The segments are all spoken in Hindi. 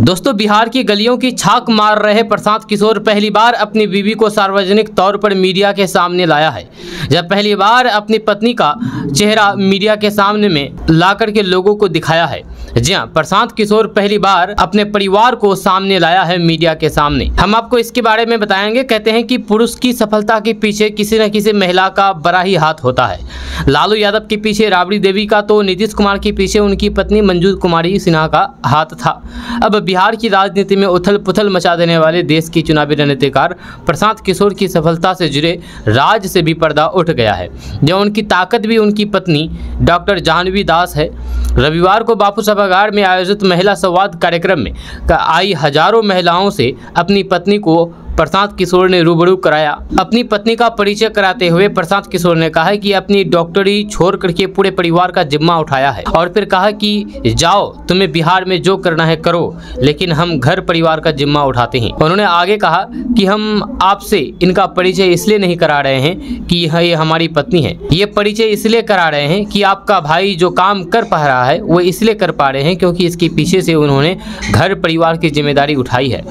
दोस्तों, बिहार की गलियों की छाक मार रहे प्रशांत किशोर पहली बार अपनी बीवी को सार्वजनिक तौर पर मीडिया के सामने लाया है। जब पहली बार अपनी पत्नी का चेहरा मीडिया के सामने में ला करके लोगों को दिखाया है। जी हाँ, प्रशांत किशोर पहली बार अपने परिवार को सामने लाया है मीडिया के सामने। हम आपको इसके बारे में बताएंगे। कहते हैं कि पुरुष की सफलता के पीछे किसी न किसी महिला का बड़ा ही हाथ होता है। लालू यादव के पीछे राबड़ी देवी का, तो नीतीश कुमार के पीछे उनकी पत्नी मंजू कुमारी सिन्हा का हाथ था। अब बिहार की राजनीति में उथल पुथल मचा देने वाले देश की चुनावी रणनीतिकार प्रशांत किशोर की सफलता से जुड़े राज से भी पर्दा उठ गया है। जो उनकी ताकत भी उनकी पत्नी डॉक्टर जाह्नवी दास है। रविवार को बापू सभागार में आयोजित महिला संवाद कार्यक्रम में आई हजारों महिलाओं से अपनी पत्नी को प्रशांत किशोर ने रूबरू कराया। अपनी पत्नी का परिचय कराते हुए प्रशांत किशोर ने कहा कि अपनी डॉक्टरी छोड़ करके पूरे परिवार का जिम्मा उठाया है और फिर कहा कि जाओ, तुम्हें बिहार में जो करना है करो, लेकिन हम घर परिवार का जिम्मा उठाते हैं। उन्होंने आगे कहा कि हम आपसे इनका परिचय इसलिए नहीं करा रहे हैं कि ये हमारी पत्नी है, ये परिचय इसलिए करा रहे हैं कि आपका भाई जो काम कर पा रहा है वो इसलिए कर पा रहे हैं क्योंकि इसके पीछे से उन्होंने घर परिवार की जिम्मेदारी उठाई है।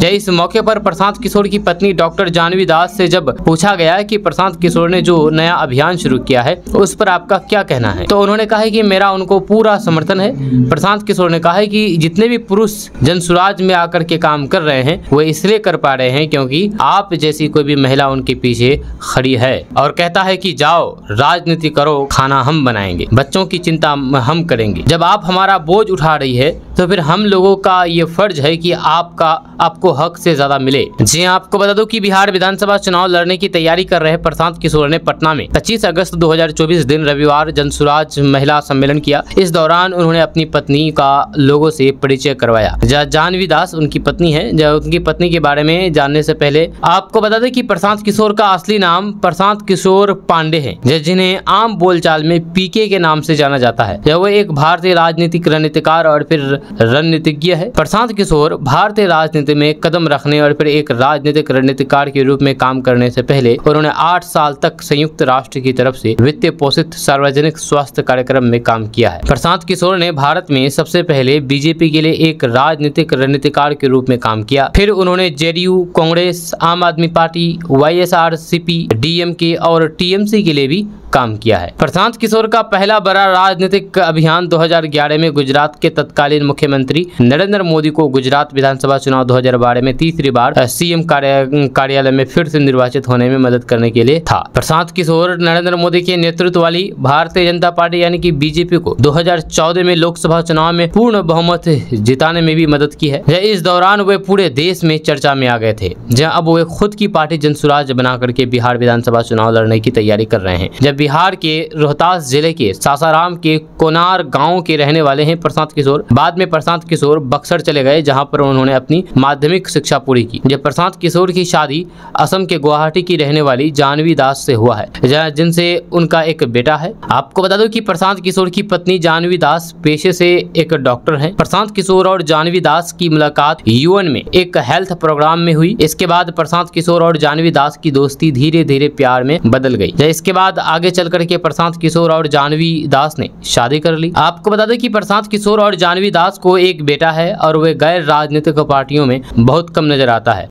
इस मौके पर प्रशांत किशोर की पत्नी डॉक्टर जाह्नवी दास से जब पूछा गया कि प्रशांत किशोर ने जो नया अभियान शुरू किया है उस पर आपका क्या कहना है, तो उन्होंने कहा कि मेरा उनको पूरा समर्थन है। प्रशांत किशोर ने कहा कि जितने भी पुरुष जनसुराज में आकर के काम कर रहे हैं वो इसलिए कर पा रहे हैं क्योंकि आप जैसी कोई भी महिला उनके पीछे खड़ी है। और कहता है कि जाओ, राजनीति करो, खाना हम बनाएंगे, बच्चों की चिंता हम करेंगे। जब आप हमारा बोझ उठा रही है तो फिर हम लोगों का ये फर्ज है कि आपको हक से ज्यादा मिले। जी आपको बता दूं कि बिहार विधानसभा चुनाव लड़ने की तैयारी कर रहे प्रशांत किशोर ने पटना में 25 अगस्त 2024 दिन रविवार जनसुराज महिला सम्मेलन किया। इस दौरान उन्होंने अपनी पत्नी का लोगों से परिचय करवाया। जाह्नवी दास उनकी पत्नी है। उनकी पत्नी के बारे में जानने से पहले आपको बता दें कि प्रशांत किशोर का असली नाम प्रशांत किशोर पांडे है, जिन्हें आम बोलचाल में पीके के नाम से जाना जाता है। वो एक भारतीय राजनीतिक रणनीतिकार और फिर रणनीतिज्ञ है। प्रशांत किशोर भारतीय राजनीति में कदम रखने और फिर एक राजनीतिक रणनीतिकार के रूप में काम करने से पहले उन्होंने 8 साल तक संयुक्त राष्ट्र की तरफ से वित्तीय पोषित सार्वजनिक स्वास्थ्य कार्यक्रम में काम किया है। प्रशांत किशोर ने भारत में सबसे पहले बीजेपी के लिए एक राजनीतिक रणनीतिकार के रूप में काम किया। फिर उन्होंने जेडीयू, कांग्रेस, आम आदमी पार्टी, वाईएसआरसीपी, डीएमके और टीएमसी के लिए भी काम किया है। प्रशांत किशोर का पहला बड़ा राजनीतिक अभियान 2011 में गुजरात के तत्कालीन मुख्यमंत्री नरेंद्र मोदी को गुजरात विधानसभा चुनाव 2012 में तीसरी बार सीएम कार्यालय में फिर से निर्वाचित होने में मदद करने के लिए था। प्रशांत किशोर नरेंद्र मोदी के नेतृत्व वाली भारतीय जनता पार्टी यानी कि बीजेपी को 2014 में लोकसभा चुनाव में पूर्ण बहुमत जिताने में भी मदद की है। इस दौरान वे पूरे देश में चर्चा में आ गए थे। जहाँ अब वे खुद की पार्टी जनसुराज बना करके बिहार विधानसभा चुनाव लड़ने की तैयारी कर रहे हैं। जब बिहार के रोहतास जिले के सासाराम के कोनार गांव के रहने वाले हैं प्रशांत किशोर। बाद में प्रशांत किशोर बक्सर चले गए, जहां पर उन्होंने अपनी माध्यमिक शिक्षा पूरी की। जब प्रशांत किशोर की शादी असम के गुवाहाटी की रहने वाली जाह्नवी दास से हुआ है, जिनसे उनका एक बेटा है। आपको बता दो कि प्रशांत किशोर की पत्नी जाह्नवी दास पेशे से एक डॉक्टर है। प्रशांत किशोर और जाह्नवी दास की मुलाकात यूएन में एक हेल्थ प्रोग्राम में हुई। इसके बाद प्रशांत किशोर और जाह्नवी दास की दोस्ती धीरे धीरे प्यार में बदल गई। इसके बाद आगे चल करके प्रशांत किशोर और जाह्नवी दास ने शादी कर ली। आपको बता दें कि प्रशांत किशोर और जाह्नवी दास को एक बेटा है और वे गैर राजनीतिक पार्टियों में बहुत कम नजर आता है।